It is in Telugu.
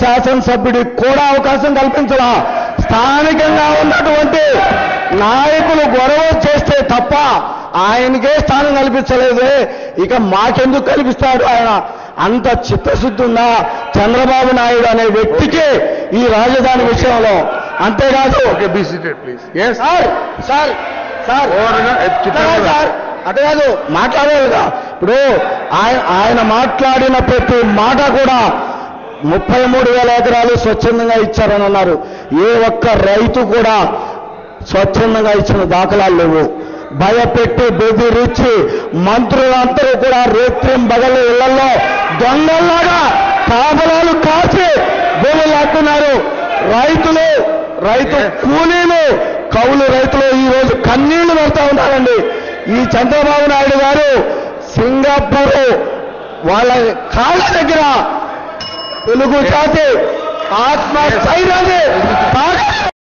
శాసనసభ్యుడికి కూడా అవకాశం కల్పించలా. స్థానికంగా ఉన్నటువంటి నాయకులు గొడవ చేస్తే తప్ప ఆయనకే స్థానం కల్పించలేదు. ఇక మాకెందుకు కల్పిస్తాడు ఆయన? అంత చిత్తశుద్ధి ఉన్న చంద్రబాబు నాయుడు అనే వ్యక్తికి ఈ రాజధాని విషయంలో. అంతేకాదు అటు కాదు మాట్లాడేదిగా. ఇప్పుడు ఆయన మాట్లాడిన ప్రతి మాట కూడా 33,000 ఎకరాలు స్వచ్ఛందంగా ఇచ్చారని అన్నారు. ఏ ఒక్క రైతు కూడా స్వచ్ఛందంగా ఇచ్చిన దాఖలాలు లేవు. భయపెట్టి బెదిరించి మంత్రులందరూ కూడా రేత్రింబగళ్ళు ఇళ్లలో దొంగల్లాగా కాపలాలు కాచి భూములు లాక్కున్నారు. రైతు కూలీలు, కౌలు రైతులు ఈ రోజు కన్నీళ్లు పెడతా ఉన్నారండి. ఈ చంద్రబాబు నాయుడు గారు సింగపూర్ వాళ్ళ కాళ్ళ దగ్గర తెలుగు జాతి ఆత్మస్థైర్యాన్ని